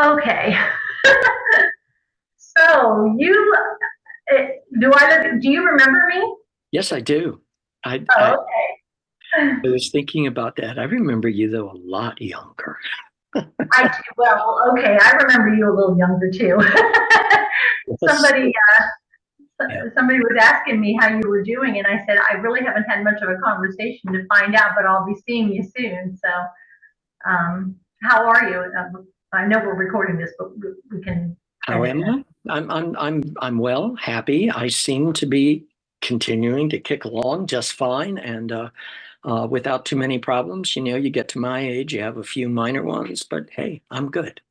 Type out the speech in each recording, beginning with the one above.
Okay. So you do you remember me? Yes, I do. I, I Oh, I okay. was thinking about that. I remember you though a lot younger. I do. Well, okay. I remember you a little younger too. Yes. somebody Yeah. somebody was asking me how you were doing, and I said I really haven't had much of a conversation to find out, but I'll be seeing you soon. So, how are you? I know we're recording this, but we can How edit am it. I? I'm well, happy. I seem to be continuing to kick along just fine and without too many problems. You know, you get to my age, you have a few minor ones, but hey, I'm good.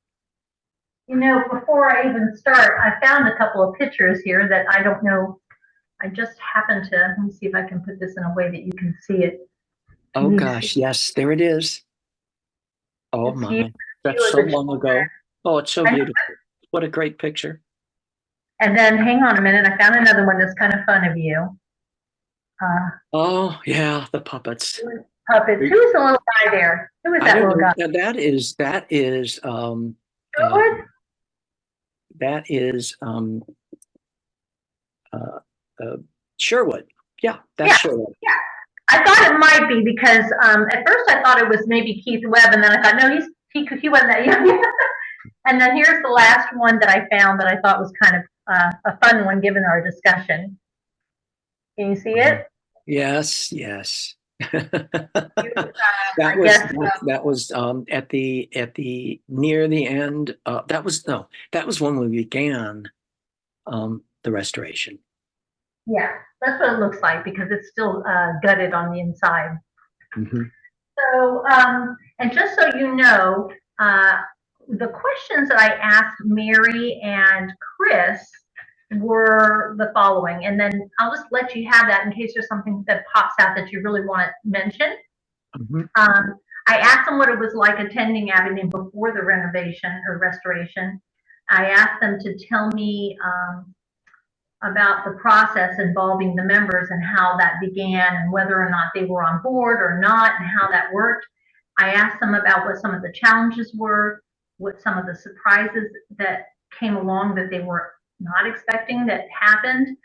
Before I even start, I found a couple of pictures here that I don't know. I just happened to, let me see if I can put this in a way that you can see it. Oh Can you see? gosh, yes, there it is. Oh It's you, my, that's you so as a long child. ago. Oh, it's so beautiful. What a great picture. And then hang on a minute, I found another one that's kind of fun of you. Uh, Oh yeah, the puppets. Puppets. Who's the little guy there? Who is I that don't little know. guy? Now, uh, Sherwood? that is uh, uh, Sherwood. Yeah, that's Yeah, Sherwood. yeah. I thought it might be because at first I thought it was maybe Keith Webb, and then I thought no, he wasn't that young. And then here's the last one that I found that I thought was kind of a fun one given our discussion. Can you see it? Yes, yes. I guess That was at the near the end. That was no, that was when we began the restoration. yeah, that's what it looks like because it's still gutted on the inside. Mhm. So, and just so you know, uh, the questions that I asked Mary and Chris were the following, and then I'll just let you have that in case there's something that pops out that you really want to mention. Mhm. I asked them what it was like attending Abingdon before the renovation or restoration. I asked them to tell me about the process involving the members and how that began and whether or not they were on board or not and how that worked. I asked them about what some of the challenges were, what some of the surprises that came along that they were not expecting that happened.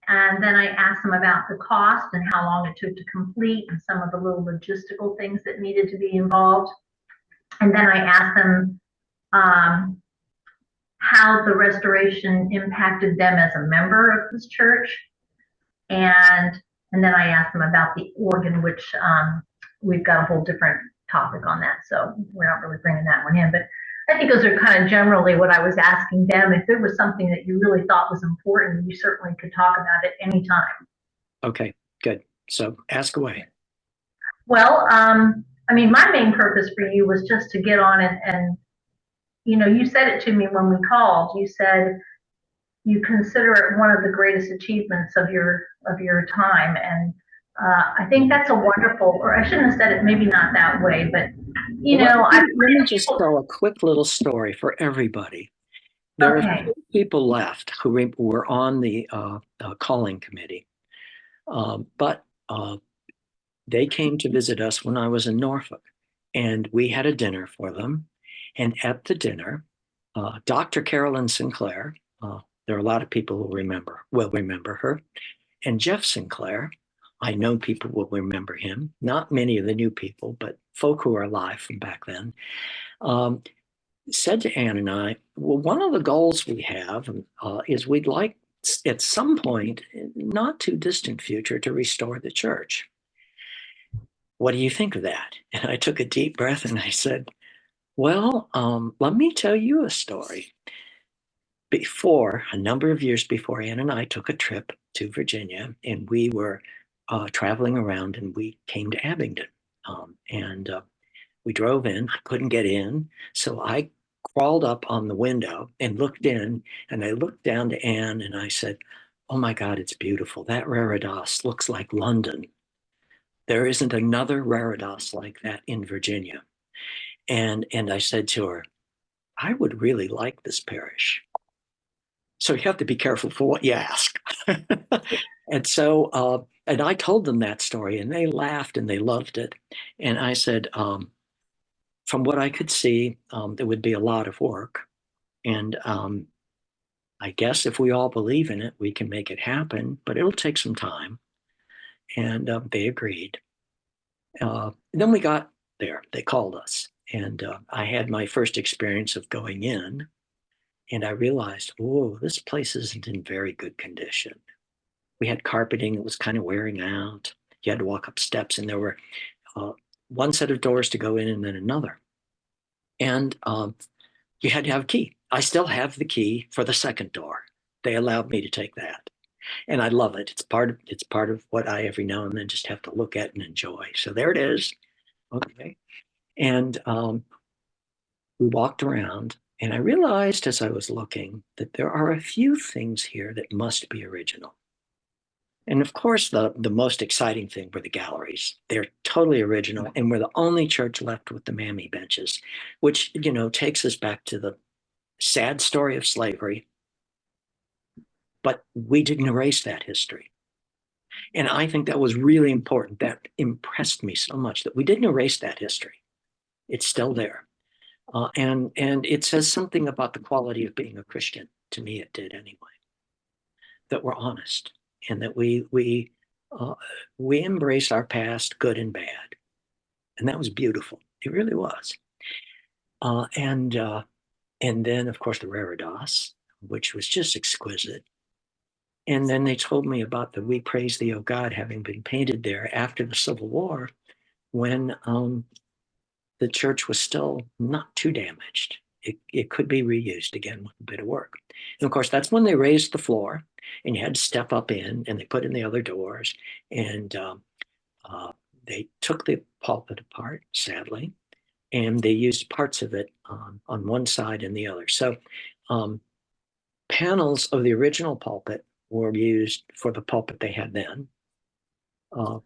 And then I asked them about the cost and how long it took to complete and some of the little logistical things that needed to be involved. And then I asked them um, how the restoration impacted them as a member of this church. And and then I asked them about the organ, which we've got a whole different topic on that, so we're not really bringing that one in. But I think those are kind of generally what I was asking them. If there was something that you really thought was important, you certainly could talk about it anytime. Okay, good. So ask away. Well, I mean, my main purpose for you was just to get on and you said it to me when we called. You said you consider it one of the greatest achievements of your time, and I think Yeah. that's a wonderful. Or I shouldn't have said it. Maybe not that way, but Well, I've let me met just people. tell a quick little story for everybody. There are Okay, few people left who were on the calling committee, but they came to visit us when I was in Norfolk, and we had a dinner for them. And at the dinner, Dr. Carolyn Sinclair, there are a lot of people who will remember her, and Jeff Sinclair. I know people will remember him. Not many of the new people, but folk who are alive from back then. Um, Said to Ann and I, well, one of the goals we have is we'd like at some point, not too distant future, to restore the church. What do you think of that? And I took a deep breath and I said, well, let me tell you a story. Before, a number of years before, Ann and I took a trip to Virginia and we were traveling around and we came to Abingdon. And We drove in. I couldn't get in. So I crawled up on the window and looked in. And I looked down to Anne and I said, oh my God, it's beautiful. That Reredos looks like London. There isn't another Reredos like that in Virginia. And I said to her, I would really like this parish. So you have to be careful for what you ask. And I told them that story and they laughed and they loved it. And I said, from what I could see, there would be a lot of work. And I guess if we all believe in it, we can make it happen, but it'll take some time. And they agreed. Then we got there. They called us, and I had my first experience of going in, and I realized, oh, this place isn't in very good condition. We had carpeting that was kind of wearing out. You had to walk up steps, and there were uh, one set of doors to go in, and then another. And you had to have a key. I still have the key for the second door. They allowed me to take that, and I love it. It's part of what I every now and then just have to look at and enjoy. So there it is. Okay. And we walked around, and I realized as I was looking that there are a few things here that must be original. And of course, the most exciting thing were the galleries. They're totally original, and we're the only church left with the mammy benches, which takes us back to the sad story of slavery. But we didn't erase that history, and I think that was really important. That impressed me so much that we didn't erase that history. It's still there. And it says something about the quality of being a Christian. To me, it did anyway. That we're honest and that uh, we embrace our past, good and bad, and that was beautiful. It really was. And then of course the Reredos, which was just exquisite. And then they told me about the "We Praise Thee, O God" having been painted there after the Civil War, when the church was still not too damaged. It could be reused again with a bit of work. And of course, that's when they raised the floor and you had to step up in, and they put in the other doors, and uh, they took the pulpit apart, sadly, and they used parts of it on one side and the other. So um, panels of the original pulpit were used for the pulpit they had then.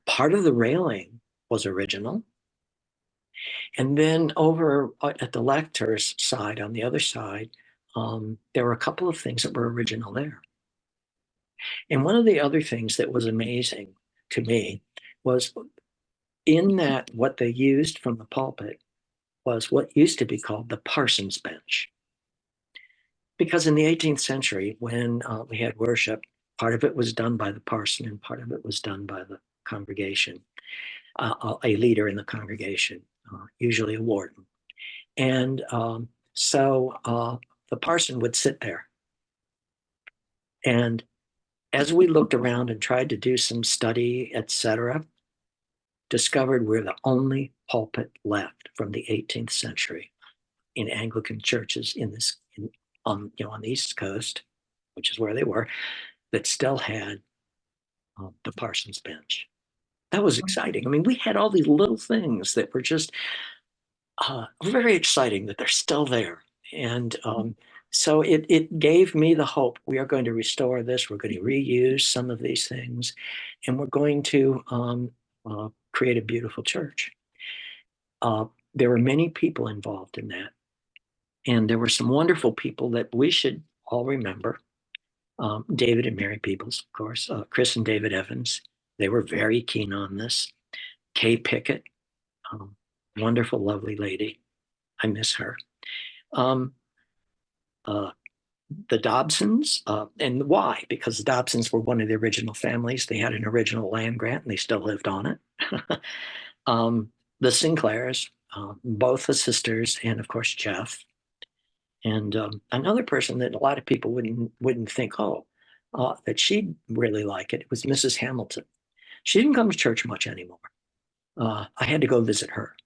Part of the railing was original. And then over at the lector's side, on the other side, there were a couple of things that were original there. And one of the other things that was amazing to me was in that what they used from the pulpit was what used to be called the parson's bench. Because in the 18th century, when we had worship, part of it was done by the parson and part of it was done by the congregation, a leader in the congregation, usually a warden. And so the parson would sit there. And as we looked around and tried to do some study, etc., discovered we're the only pulpit left from the 18th century in Anglican churches on the East Coast, which is where they were, that still had the parson's bench. That was exciting. I mean, we had all these little things that were just very exciting that they're still there. And so it gave me the hope we are going to restore this. We're going to reuse some of these things, and we're going to create a beautiful church. There were many people involved in that. And there were some wonderful people that we should all remember. David and Mary Peebles, of course, Chris and David Evans. They were very keen on this. Kay Pickett, wonderful, lovely lady. I miss her. Um, uh, the Dobsons, and why? Because the Dobsons were one of the original families. They had an original land grant and they still lived on it. The Sinclairs, both the sisters, and of course, Jeff. And another person that a lot of people wouldn't think, that she'd really like it was Mrs. Hamilton. She didn't come to church much anymore. I had to go visit her.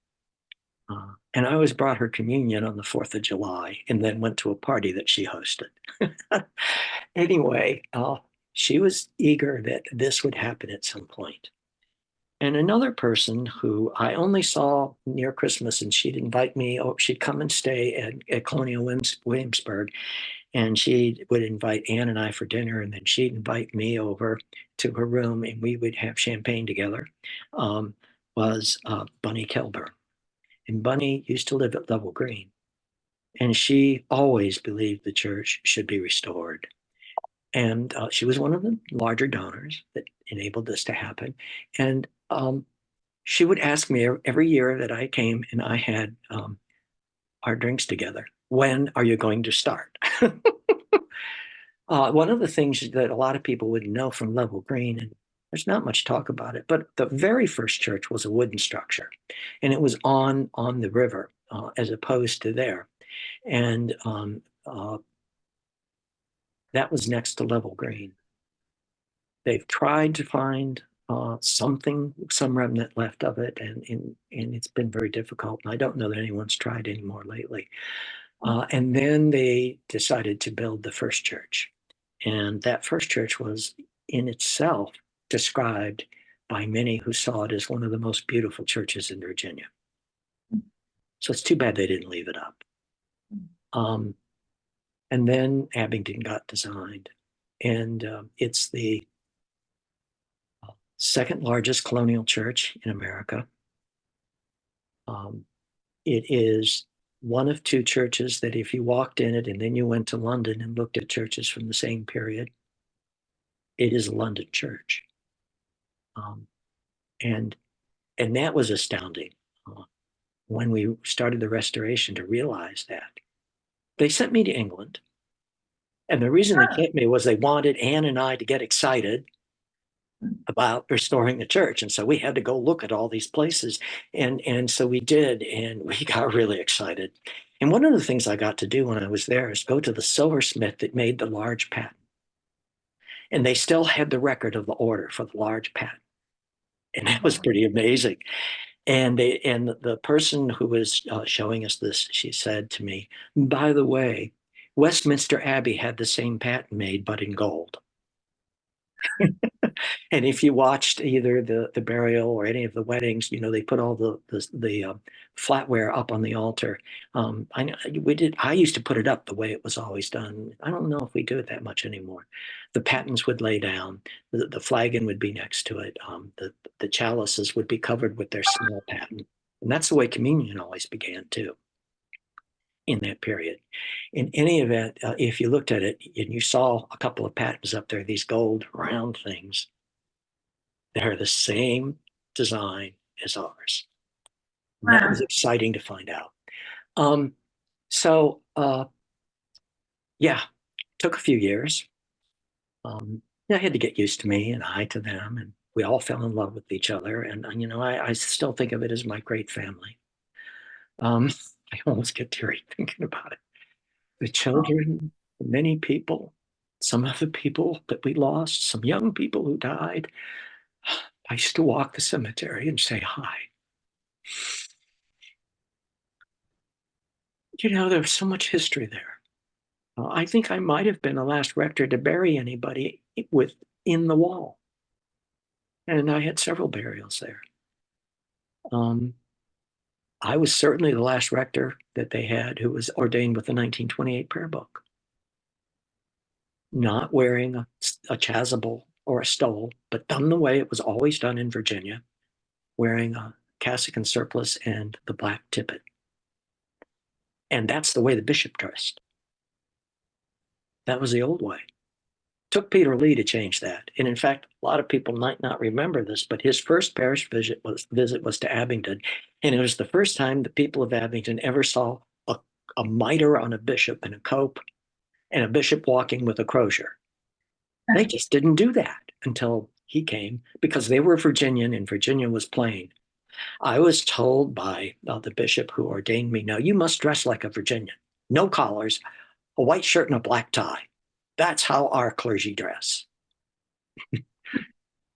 And I always brought her communion on the 4th of July and then went to a party that she hosted. Anyway, she was eager that this would happen at some point. And another person who I only saw near Christmas, and she'd invite me, she'd come and stay at Colonial Williamsburg, and she would invite Ann and I for dinner, and then she'd invite me over to her room, and we would have champagne together, was Bunny Kelber. And Bunny used to live at Level Green, and she always believed the church should be restored. And she was one of the larger donors that enabled this to happen. And she would ask me every year that I came and I had our drinks together. When are you going to start? One of the things that a lot of people wouldn't know from Level Green, and there's not much talk about it, but the very first church was a wooden structure, and it was on the river as opposed to there, and that was next to Level Green. They've tried to find something, some remnant left of it, and it's been very difficult. I don't know that anyone's tried anymore lately. And then they decided to build the first church. And that first church was in itself described by many who saw it as one of the most beautiful churches in Virginia. So it's too bad they didn't leave it up. Um, and then Abingdon got designed. And it's the second largest colonial church in America. It is one of two churches that if you walked in it and then you went to London and looked at churches from the same period, it is a London church. Um, and and that was astounding when we started the restoration to realize that. They sent me to England. And the reason they sent me was they wanted Anne and I to get excited about restoring the church. And so we had to go look at all these places. And so we did, and we got really excited. And one of the things I got to do when I was there is go to the silversmith that made the large paten. And they still had the record of the order for the large paten. And that was pretty amazing. And the person who was showing us this, she said to me, by the way, Westminster Abbey had the same paten made, but in gold. And if you watched either the burial or any of the weddings, you know they put all the flatware up on the altar. I know we did. I used to put it up the way it was always done. I don't know if we do it that much anymore. The patens would lay down. The flagon would be next to it. The chalices would be covered with their small paten, and that's the way communion always began too. In that period, in any event, if you looked at it and you saw a couple of patens up there, these gold round things that are the same design as ours. And that was exciting to find out. Um, so, yeah, took a few years. I had to get used to me and I to them, and we all fell in love with each other. And I still think of it as my great family. I almost get teary thinking about it. The children, many people, some of the people that we lost, some young people who died. I used to walk the cemetery and say hi. There's so much history there. I think I might have been the last rector to bury anybody within the wall. And I had several burials there. I was certainly the last rector that they had who was ordained with the 1928 prayer book, not wearing a chasuble or a stole, but done the way it was always done in Virginia, wearing a cassock and surplice and the black tippet. And that's the way the bishop dressed. That was the old way. Took Peter Lee to change that. And in fact, a lot of people might not remember this, but his first parish visit was to Abingdon. And it was the first time the people of Abingdon ever saw a mitre on a bishop and a cope and a bishop walking with a crozier. They just didn't do that until he came because they were Virginian and Virginia was plain. I was told by the bishop who ordained me, no, you must dress like a Virginian. No collars, a white shirt and a black tie. That's how our clergy dress.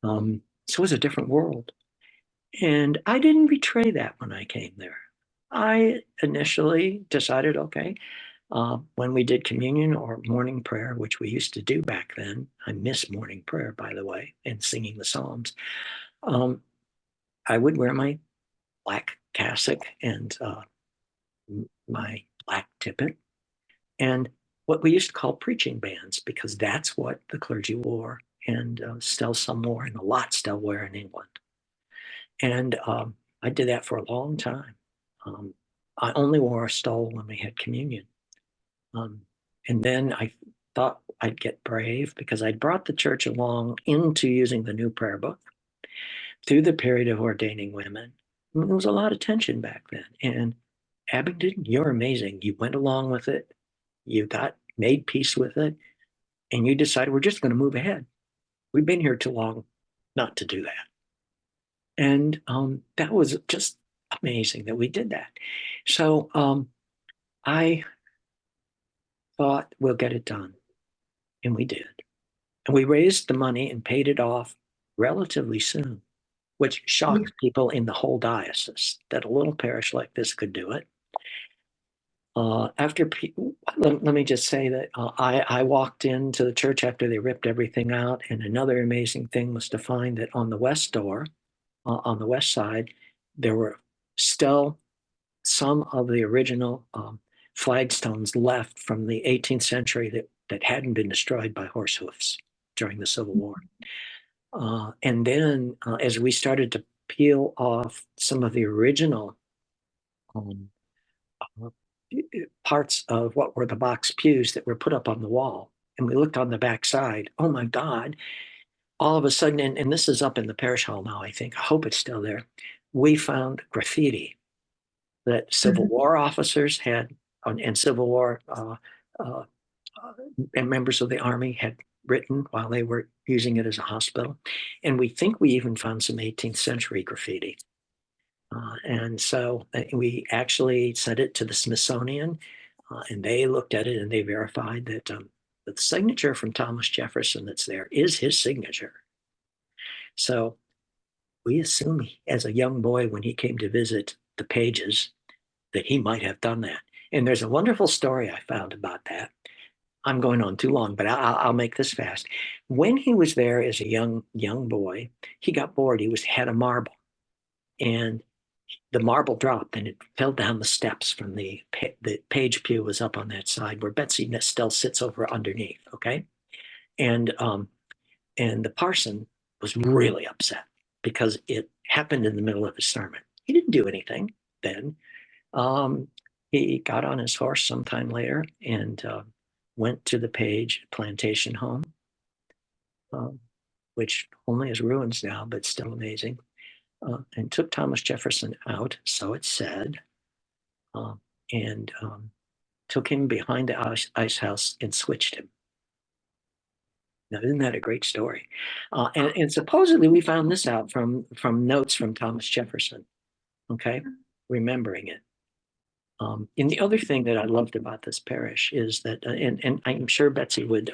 So it was a different world. And I didn't betray that when I came there. I initially decided, okay, when we did communion or morning prayer, which we used to do back then, I miss morning prayer, by the way, and singing the Psalms. I would wear my black cassock and my black tippet and what we used to call preaching bands, because that's what the clergy wore and still some wore, and a lot still wear in England. And I did that for a long time. I only wore a stole when we had communion. And then I thought I'd get brave because I'd brought the church along into using the new prayer book through the period of ordaining women. There was a lot of tension back then. And Abingdon, you're amazing. You went along with it. You got made peace with it, and you decided we're just going to move ahead. We've been here too long not to do that. And that was just amazing that we did that. So I thought we'll get it done, and we did. And we raised the money and paid it off relatively soon, which shocked people in the whole diocese that a little parish like this could do it. Let me just say that I walked into the church after they ripped everything out, and another amazing thing was to find that on the west door, on the west side, there were still some of the original flagstones left from the 18th century that hadn't been destroyed by horse hoofs during the Civil War. And then as we started to peel off some of the original um, uh, parts of what were the box pews that were put up on the wall, and we looked on the back side, oh my God, all of a sudden, and this is up in the parish hall now, I think, I hope it's still there, we found graffiti that Civil War officers had, and Civil War uh, and members of the Army had written while they were using it as a hospital. And we think we even found some 18th century graffiti. And so we actually sent it to the Smithsonian, and they looked at it and they verified that the signature from Thomas Jefferson that's there is his signature. So we assume as a young boy, when he came to visit the Pages, that he might have done that. And there's a wonderful story I found about that. I'm going on too long, but I'll make this fast. When he was there as a young boy, he got bored. He had a marble, and the marble dropped, and it fell down the steps from the page pew was up on that side where Betsy still sits over underneath. Okay, and the parson was really upset because it happened in the middle of his sermon. He didn't do anything then. Um, he got on his horse sometime later and went to the Page plantation home, um, which only has ruins now, but still amazing, and took Thomas Jefferson out, so it said, uh, and took him behind the ice house and switched him. Now, isn't that a great story? And supposedly we found this out from notes from Thomas Jefferson, okay, remembering it. And the other thing that I loved about this parish is that, and I'm sure Betsy would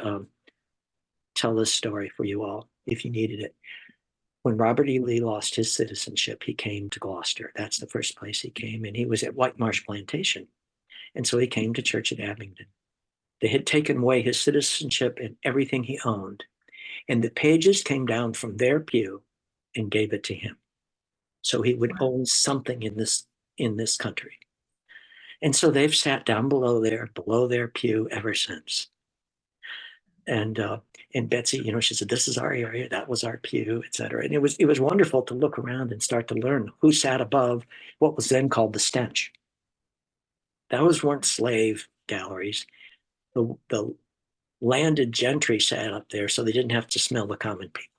tell this story for you all if you needed it. When Robert E. Lee lost his citizenship, he came to Gloucester. That's the first place he came, and he was at White Marsh Plantation. And so he came to church at Abingdon. They had taken away his citizenship and everything he owned, and the Pages came down from their pew and gave it to him, so he would own something in this country. And so they've sat down below their pew ever since. And Betsy, she said, "This is our area. That was our pew, et cetera." And it was wonderful to look around and start to learn who sat above what was then called the stench. Those weren't slave galleries. The landed gentry sat up there, so they didn't have to smell the common people.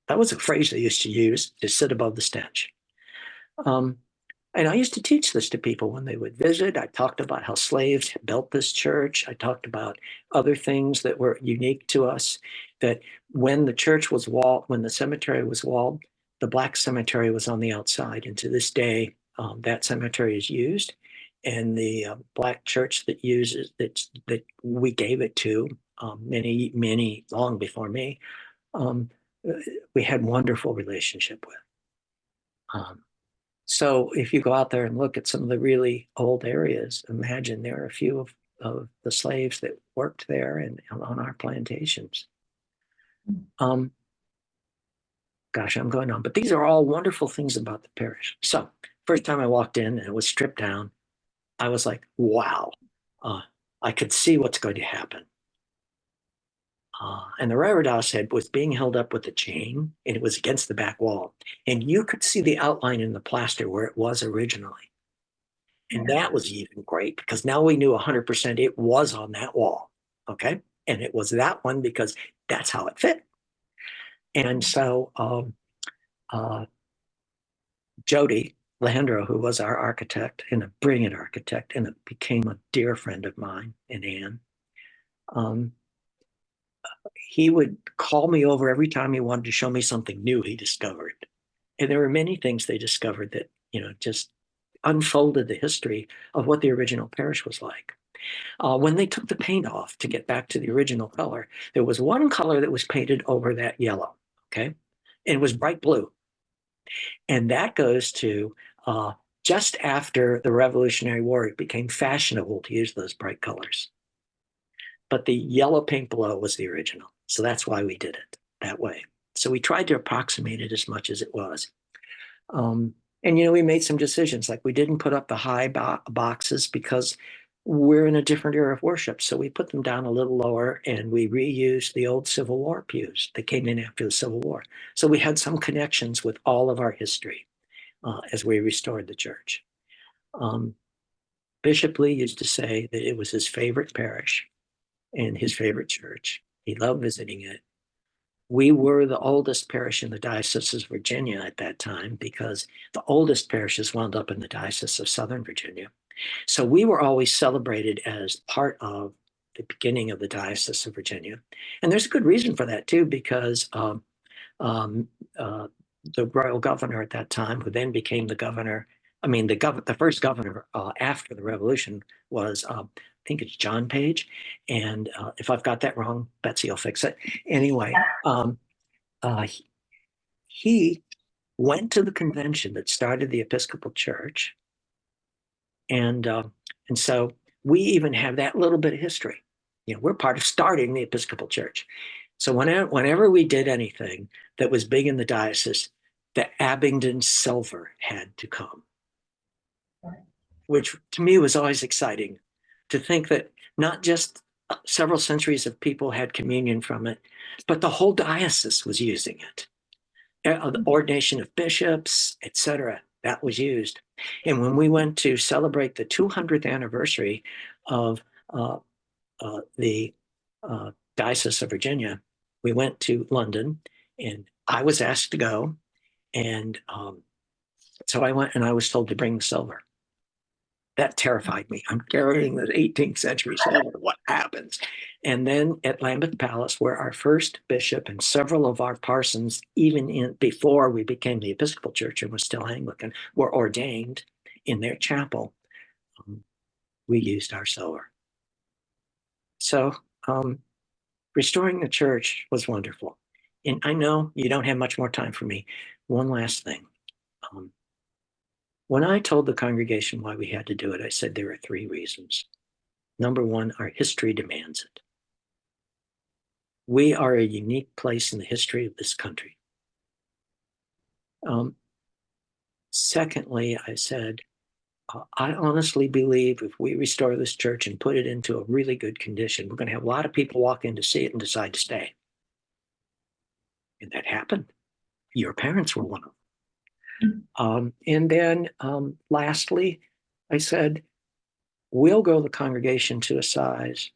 That was a phrase they used to use, to sit above the stench. Um, And I used to teach this to people when they would visit. I talked about how slaves built this church. I talked about other things that were unique to us, that when the church was walled, when the cemetery was walled, the black cemetery was on the outside. And to this day, that cemetery is used. And the black church that we gave it to, many long before me, um, we had wonderful relationship with. Um, so if you go out there and look at some of the really old areas, imagine there are a few of the slaves that worked there and on our plantations. Um, gosh, I'm going on, but these are all wonderful things about the parish. So first time I walked in and it was stripped down, I was like, wow, I could see what's going to happen. And the reredos head was being held up with a chain, and it was against the back wall. And you could see the outline in the plaster where it was originally. And that was even great because now we knew 100% it was on that wall. Okay. And it was that one because that's how it fit. And so Jody, Leandro, who was our architect and a brilliant architect and became a dear friend of mine, and Anne, he would call me over every time he wanted to show me something new he discovered. And there were many things they discovered that, just unfolded the history of what the original parish was like. When they took the paint off to get back to the original color, there was one color that was painted over that yellow, okay? And it was bright blue. And that goes to just after the Revolutionary War, it became fashionable to use those bright colors. But the yellow paint below was the original. So that's why we did it that way. So we tried to approximate it as much as it was. And, we made some decisions, like we didn't put up the high boxes because we're in a different era of worship. So we put them down a little lower, and we reused the old Civil War pews that came in after the Civil War. So we had some connections with all of our history as we restored the church. Bishop Lee used to say that it was his favorite parish and his favorite church. He loved visiting it. We were the oldest parish in the Diocese of Virginia at that time, because the oldest parishes wound up in the Diocese of Southern Virginia. So we were always celebrated as part of the beginning of the Diocese of Virginia. And there's a good reason for that too, because um, the royal governor at that time, who then became the governor, the first governor after the Revolution was, I think it's John Page. And if I've got that wrong, Betsy will fix it. Anyway, he went to the convention that started the Episcopal Church. And so we even have that little bit of history. We're part of starting the Episcopal Church. So whenever we did anything that was big in the diocese, the Abingdon silver had to come, which to me was always exciting to think that not just several centuries of people had communion from it, but the whole diocese was using it. The ordination of bishops, etc., that was used. And when we went to celebrate the 200th anniversary of the Diocese of Virginia, we went to London, and I was asked to go. And so I went, and I was told to bring the silver. That terrified me. I'm carrying the 18th century silver. What happens? And then at Lambeth Palace, where our first bishop and several of our parsons, even before we became the Episcopal Church and was still Anglican, were ordained in their chapel, we used our silver. So restoring the church was wonderful. And I know you don't have much more time for me. One last thing. When I told the congregation why we had to do it, I said there are 3 reasons. Number 1, our history demands it. We are a unique place in the history of this country. Secondly, I said, I honestly believe if we restore this church and put it into a really good condition, we're going to have a lot of people walk in to see it and decide to stay. And that happened. Your parents were one of them. And then lastly, I said, we'll grow the congregation to a size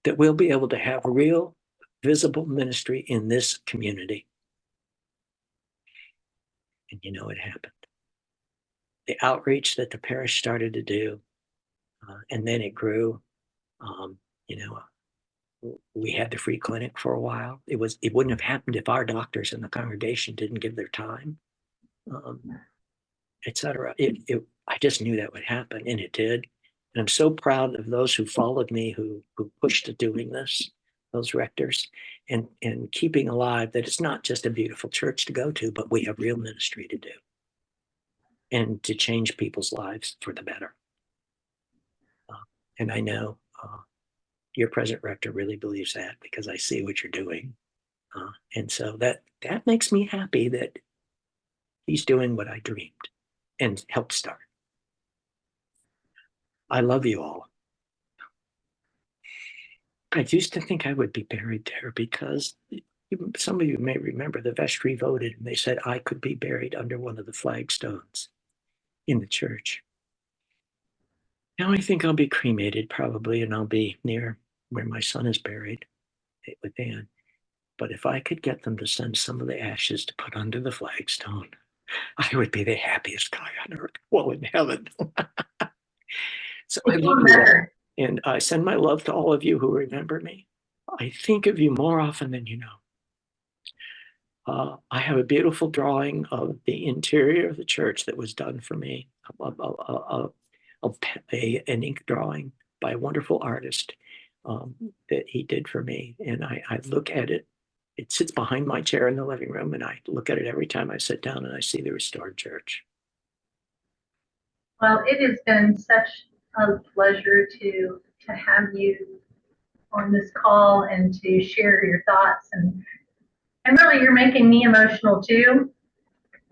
that we'll be able to have real visible ministry in this community. And it happened. The outreach that the parish started to do, and then it grew. We had the free clinic for a while. It wouldn't have happened if our doctors in the congregation didn't give their time, etc. I just knew that would happen, and it did. And I'm so proud of those who followed me, who pushed to doing this, those rectors, and keeping alive that it's not just a beautiful church to go to, but we have real ministry to do and to change people's lives for the better. And I know your present rector really believes that, because I see what you're doing. And so that makes me happy that he's doing what I dreamed and helped start. I love you all. I used to think I would be buried there because some of you may remember the vestry voted and they said I could be buried under one of the flagstones in the church. Now I think I'll be cremated probably, and I'll be near where my son is buried with Anne. But if I could get them to send some of the ashes to put under the flagstone, I would be the happiest guy on earth. Well, in heaven. So I It's love even you all. better. And I send my love to all of you who remember me. I think of you more often than you know. I have a beautiful drawing of the interior of the church that was done for me, an ink drawing by a wonderful artist that he did for me. And I look at it. It sits behind my chair in the living room, and I look at it every time I sit down and I see the restored church. Well, it has been such a pleasure to have you on this call and to share your thoughts, and really you're making me emotional too.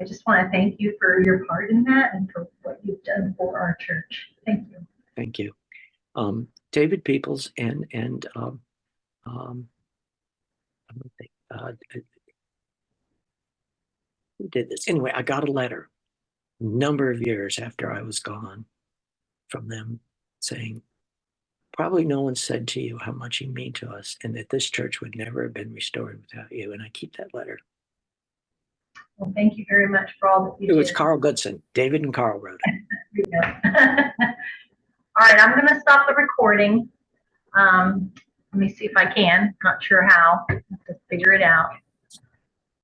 I just want to thank you for your part in that and for what you've done for our church. Thank you. Thank you. David Peoples and um, who did this? Anyway, I got a letter a number of years after I was gone from them saying, probably no one said to you how much you mean to us and that this church would never have been restored without you. And I keep that letter. Well, thank you very much for all that you It was did. Carl Goodson. David and Carl wrote it. There you go. All right, I'm going to stop the recording. Let me see if I can. Not sure how. I have to figure it out.